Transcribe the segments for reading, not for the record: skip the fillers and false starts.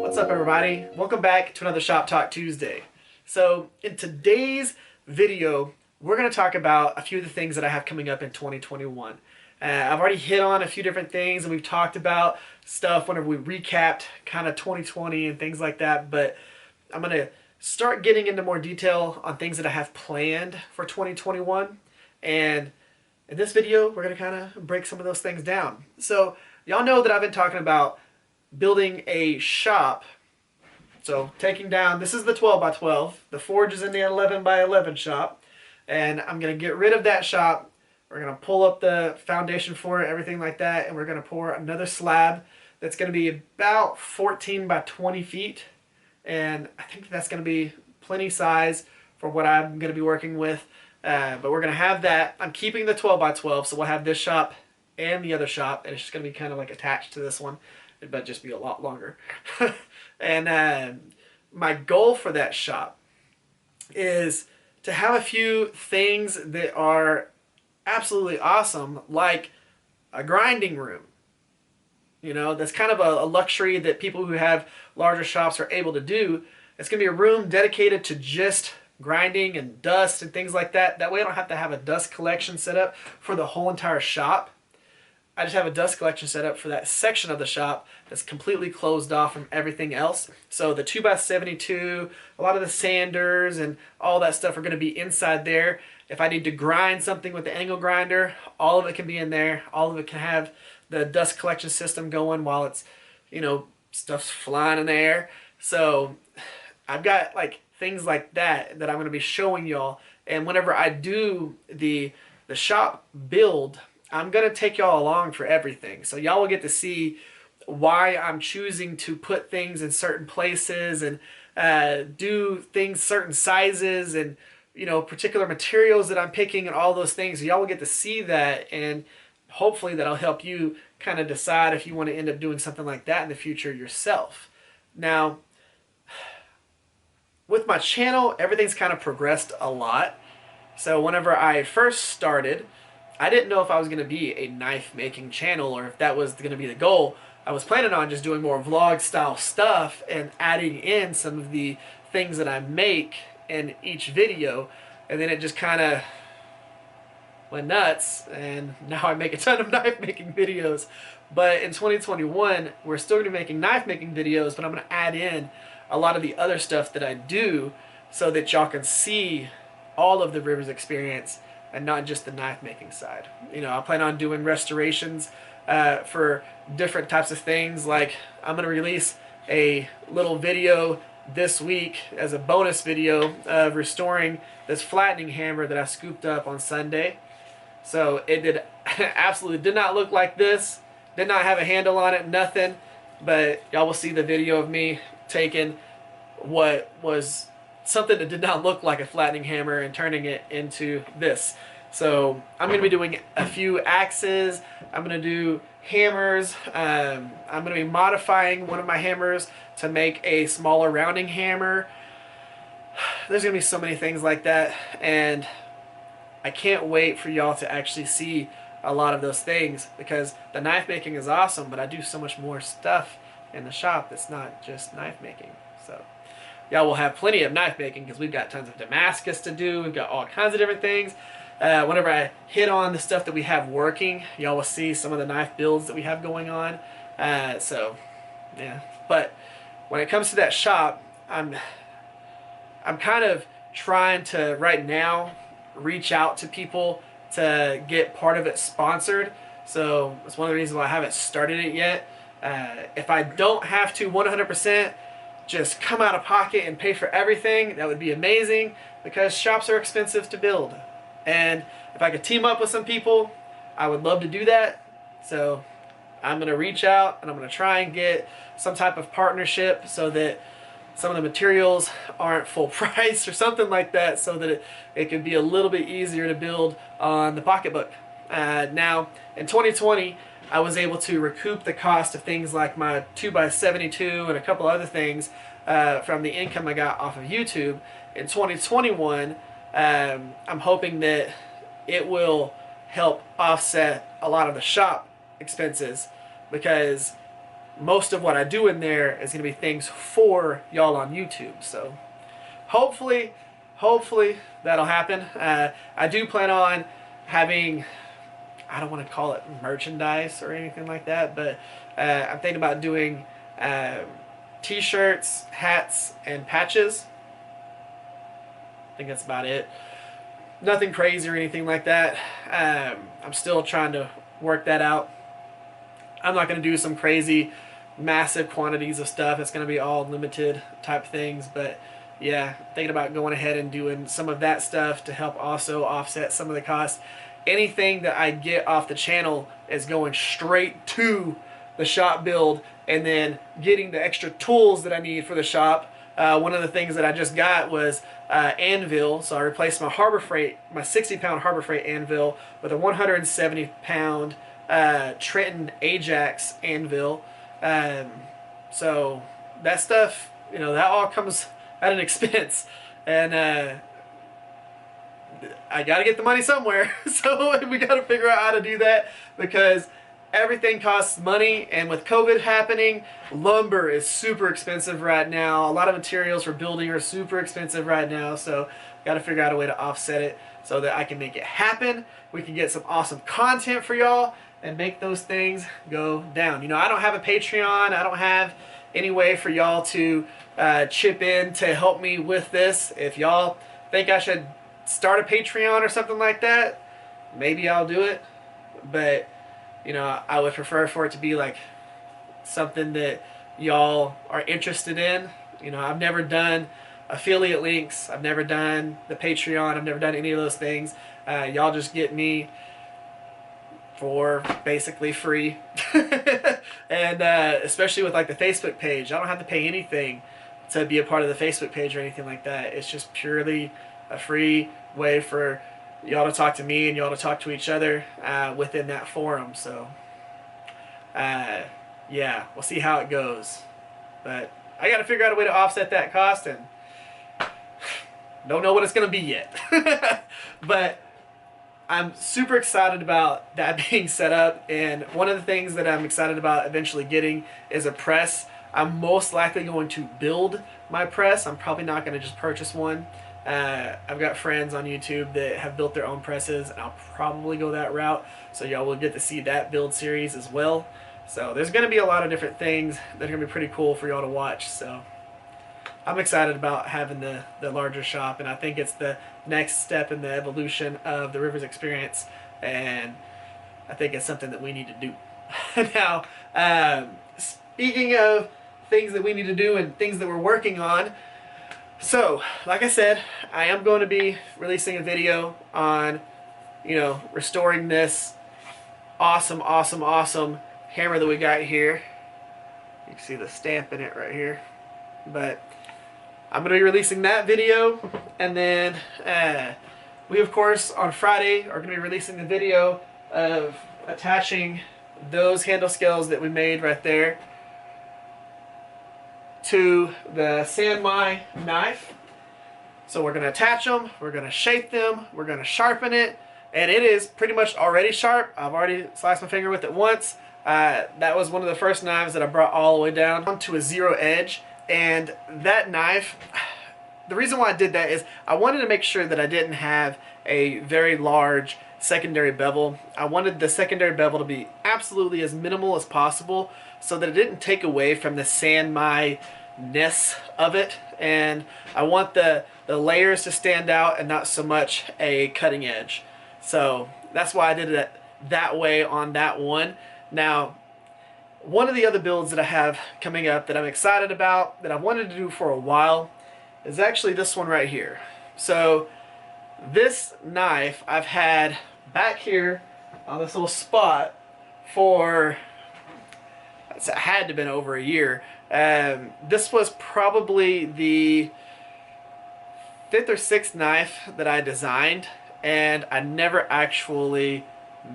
What's up, everybody? Welcome back to another Shop Talk Tuesday. So in today's video, we're going to talk about a few of the things that I have coming up in 2021. I've already hit on a few different things, and we've talked about stuff whenever we recapped kind of 2020 and things like that, but I'm going to start getting into more detail on things that I have planned for 2021. And in this video, we're going to kind of break some of those things down. So y'all know that I've been talking about building a shop. So taking down, this is the 12 by 12, the forge is in the 11 by 11 shop, and I'm going to get rid of that shop. We're going to pull up the foundation for it, everything like that, and we're going to pour another slab that's going to be about 14 by 20 feet, and I think that's going to be plenty size for what I'm going to be working with, but we're going to have that. I'm keeping the 12 by 12, so we'll have this shop and the other shop, and it's just going to be kind of like attached to this one, but just be a lot longer. And my goal for that shop is to have a few things that are absolutely awesome, like a grinding room. You know, that's kind of a luxury that people who have larger shops are able to do. It's going to be a room dedicated to just grinding and dust and things like that. That way I don't have to have a dust collection set up for the whole entire shop. I just have a dust collection set up for that section of the shop that's completely closed off from everything else. So the 2x72, a lot of the sanders and all that stuff are going to be inside there. If I need to grind something with the angle grinder, all of it can be in there. All of it can have the dust collection system going while it's, you know, stuff's flying in the air. So I've got like things like that that I'm going to be showing y'all. And whenever I do the shop build, I'm going to take y'all along for everything. So y'all will get to see why I'm choosing to put things in certain places and do things certain sizes and, you know, particular materials that I'm picking and all those things. Y'all will get to see that, and hopefully that'll help you kind of decide if you want to end up doing something like that in the future yourself. Now, with my channel, everything's kind of progressed a lot. So whenever I first started, I didn't know if I was going to be a knife making channel or if that was going to be the goal. I was planning on just doing more vlog style stuff and adding in some of the things that I make in each video, and then it just kind of went nuts, and now I make a ton of knife making videos. But in 2021, we're still going to be making knife making videos, but I'm going to add in a lot of the other stuff that I do so that y'all can see all of the Rivers experience and not just the knife making side. You know, I plan on doing restorations for different types of things. Like, I'm going to release a little video this week as a bonus video of restoring this flattening hammer that I scooped up on Sunday. So it absolutely did not look like this, did not have a handle on it, nothing, but y'all will see the video of me taking what was something that did not look like a flattening hammer and turning it into this. So I'm going to be doing a few axes. I'm going to do hammers. I'm going to be modifying one of my hammers to make a smaller rounding hammer. There's going to be so many things like that, and I can't wait for y'all to actually see a lot of those things, because the knife making is awesome, but I do so much more stuff in the shop that's not just knife making. So y'all will have plenty of knife making because we've got tons of Damascus to do. We've got all kinds of different things. Whenever I hit on the stuff that we have working, y'all will see some of the knife builds that we have going on. So yeah, but when it comes to that shop, I'm kind of trying to right now reach out to people to get part of it sponsored. So it's one of the reasons why I haven't started it yet. If I don't have to 100% just come out of pocket and pay for everything, that would be amazing, because shops are expensive to build. And if I could team up with some people, I would love to do that. So I'm going to reach out and I'm going to try and get some type of partnership so that some of the materials aren't full price or something like that, so that it can be a little bit easier to build on the pocketbook. Now, in 2020, I was able to recoup the cost of things like my 2x72 and a couple other things from the income I got off of YouTube. In 2021, I'm hoping that it will help offset a lot of the shop expenses, because most of what I do in there is going to be things for y'all on YouTube. So hopefully that'll happen. I do plan on having, I don't want to call it merchandise or anything like that, but I'm thinking about doing t-shirts, hats, and patches. I think that's about it. Nothing crazy or anything like that. I'm still trying to work that out. I'm not going to do some crazy massive quantities of stuff. It's going to be all limited type things, but yeah, thinking about going ahead and doing some of that stuff to help also offset some of the costs. Anything that I get off the channel is going straight to the shop build, and then getting the extra tools that I need for the shop. One of the things that I just got was anvil, so I replaced my Harbor Freight, my 60-pound Harbor Freight anvil with a 170-pound Trenton Ajax anvil. So that stuff, you know, that all comes at an expense, and I got to get the money somewhere. So we got to figure out how to do that, because everything costs money, and with COVID happening, lumber is super expensive right now. A lot of materials for building are super expensive right now, so got to figure out a way to offset it so that I can make it happen. We can get some awesome content for y'all and make those things go down. You know, I don't have a Patreon. I don't have any way for y'all to chip in to help me with this. If y'all think I should start a Patreon or something like that, maybe I'll do it. But you know, I would prefer for it to be like something that y'all are interested in. You know, I've never done affiliate links. I've never done the Patreon. I've never done any of those things. Y'all just get me for basically free. And especially with like the Facebook page, I don't have to pay anything to be a part of the Facebook page or anything like that. It's just purely a free way for y'all to talk to me and y'all to talk to each other within that forum. So yeah, we'll see how it goes, but I got to figure out a way to offset that cost, and don't know what it's gonna be yet. But I'm super excited about that being set up, and one of the things that I'm excited about eventually getting is a press. I'm most likely going to build my press. I'm probably not going to just purchase one. I've got friends on YouTube that have built their own presses, and I'll probably go that route, so y'all will get to see that build series as well. So there's going to be a lot of different things that are going to be pretty cool for y'all to watch. So I'm excited about having the larger shop, and I think it's the next step in the evolution of the Rivers experience, and I think it's something that we need to do. Now, speaking of things that we need to do and things that we're working on, so like I said, I am going to be releasing a video on, you know, restoring this awesome hammer that we got here. You can see the stamp in it right here. But I'm going to be releasing that video, and then we of course on Friday are going to be releasing the video of attaching those handle scales that we made right there to the Cu-Mai knife. So we're going to attach them, we're going to shape them, we're going to sharpen it, and it is pretty much already sharp. I've already sliced my finger with it once. That was one of the first knives that I brought all the way down to a 0 edge, and that knife, the reason why I did that is I wanted to make sure that I didn't have a very large secondary bevel. I wanted the secondary bevel to be absolutely as minimal as possible so that it didn't take away from the Cu-Mai-ness of it, and I want the layers to stand out and not so much a cutting edge. So that's why I did it that way on that one. Now, one of the other builds that I have coming up that I'm excited about, that I've wanted to do for a while, is actually this one right here. So this knife I've had back here on this little spot for, it had to have been over a year. This was probably the 5th or 6th knife that I designed, and I never actually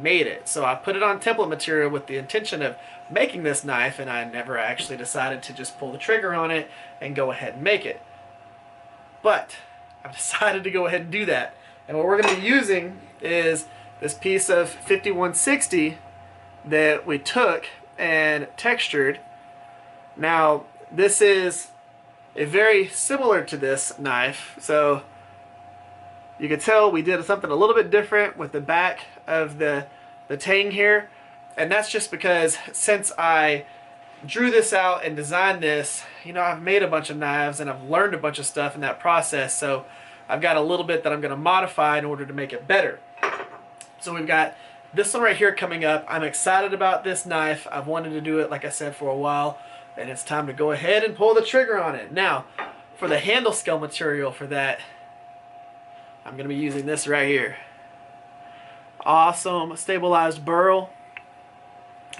made it. So I put it on template material with the intention of making this knife, and I never actually decided to just pull the trigger on it and go ahead and make it. But I've decided to go ahead and do that, and what we're going to be using is this piece of 5160 that we took and textured. Now this is a very similar to this knife, so you can tell we did something a little bit different with the back of the tang here, and that's just because since I drew this out and designed this, you know, I've made a bunch of knives and I've learned a bunch of stuff in that process, so I've got a little bit that I'm going to modify in order to make it better. So we've got this one right here coming up. I'm excited about this knife. I've wanted to do it, like I said, for a while, and it's time to go ahead and pull the trigger on it. Now, for the handle scale material for that, I'm going to be using this right here. Awesome stabilized burl.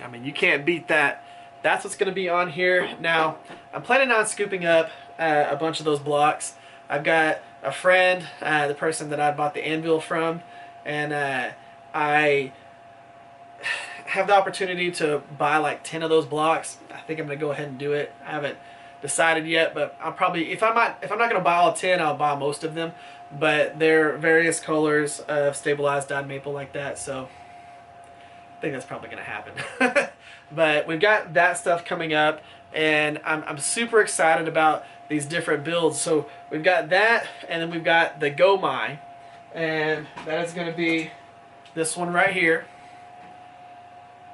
I mean, you can't beat that. That's what's going to be on here. Now, I'm planning on scooping up a bunch of those blocks. I've got a friend, the person that I bought the anvil from, and I have the opportunity to buy like 10 of those blocks. I think I'm going to go ahead and do it. I haven't decided yet, but I'll probably, if I'm not going to buy all 10, I'll buy most of them. But they're various colors of stabilized dyed maple like that, so I think that's probably going to happen. But we've got that stuff coming up, and I'm super excited about these different builds. So we've got that, and then we've got the Cu-Mai, and that is going to be this one right here.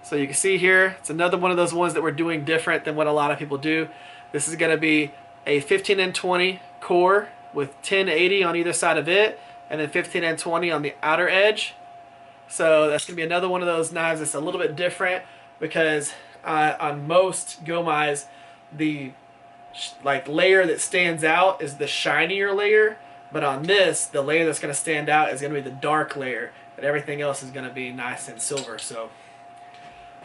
So you can see here, it's another one of those ones that we're doing different than what a lot of people do. This is going to be a 15N20 core with 1080 on either side of it, and then 15N20 on the outer edge. So that's going to be another one of those knives that's a little bit different, because on most Cu-Mai's, the layer that stands out is the shinier layer, but on this, the layer that's going to stand out is going to be the dark layer, and everything else is going to be nice and silver. So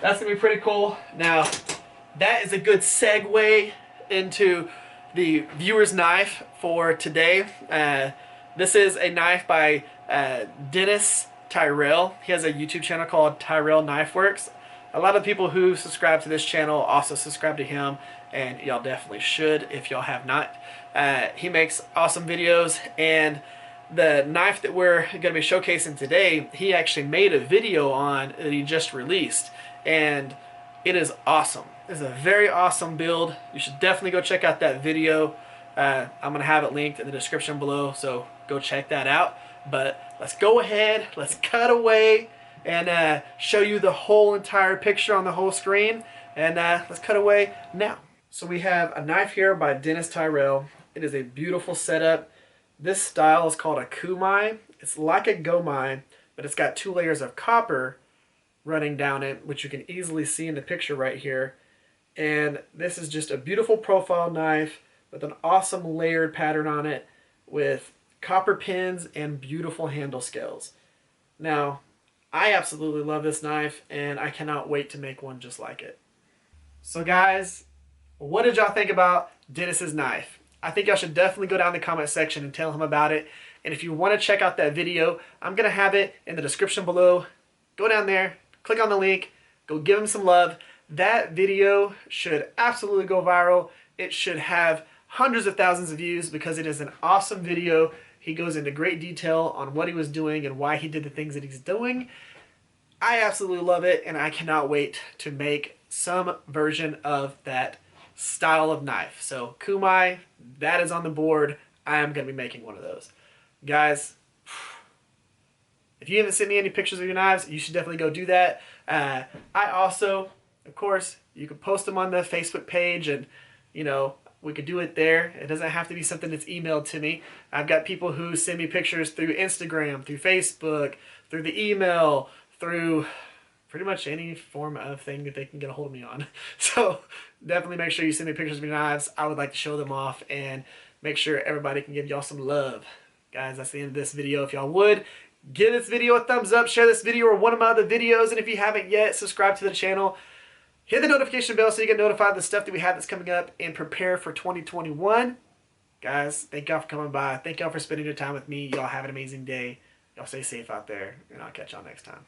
that's going to be pretty cool. Now, that is a good segue into the viewer's knife for today. This is a knife by Tyrell. He has a YouTube channel called Tyrell Knife Works. A lot of people who subscribe to this channel also subscribe to him, and y'all definitely should if y'all have not. He makes awesome videos, and the knife that we're going to be showcasing today, he actually made a video on that he just released, and it is awesome. It's a very awesome build. You should definitely go check out that video. I'm going to have it linked in the description below, so go check that out. But let's go ahead, let's cut away and show you the whole entire picture on the whole screen. And let's cut away now. So we have a knife here by Tyrell. It is a beautiful setup. This style is called a Cu-Mai. It's like a Cu-Mai, but it's got 2 layers of copper running down it, which you can easily see in the picture right here. And this is just a beautiful profile knife with an awesome layered pattern on it with copper pins and beautiful handle scales. Now, I absolutely love this knife, and I cannot wait to make one just like it. So guys, what did y'all think about Dennis's knife? I think y'all should definitely go down in the comment section and tell him about it. And if you want to check out that video, I'm going to have it in the description below. Go down there, click on the link, go give him some love. That video should absolutely go viral. It should have hundreds of thousands of views because it is an awesome video. He goes into great detail on what he was doing and why he did the things that he's doing. I absolutely love it, and I cannot wait to make some version of that style of knife. So Cu-Mai, that is on the board. I am going to be making one of those. Guys, if you haven't sent me any pictures of your knives, you should definitely go do that. I also, of course, you can post them on the Facebook page, and, you know, we could do it there. It doesn't have to be something that's emailed to me. I've got people who send me pictures through Instagram, through Facebook, through the email, through pretty much any form of thing that they can get a hold of me on. So definitely make sure you send me pictures of your knives. I would like to show them off and make sure everybody can give y'all some love. Guys, that's the end of this video. If y'all would, give this video a thumbs up, share this video or one of my other videos, and if you haven't yet, subscribe to the channel. Hit the notification bell so you get notified of the stuff that we have that's coming up, and prepare for 2021. Guys, thank y'all for coming by. Thank y'all for spending your time with me. Y'all have an amazing day. Y'all stay safe out there, and I'll catch y'all next time.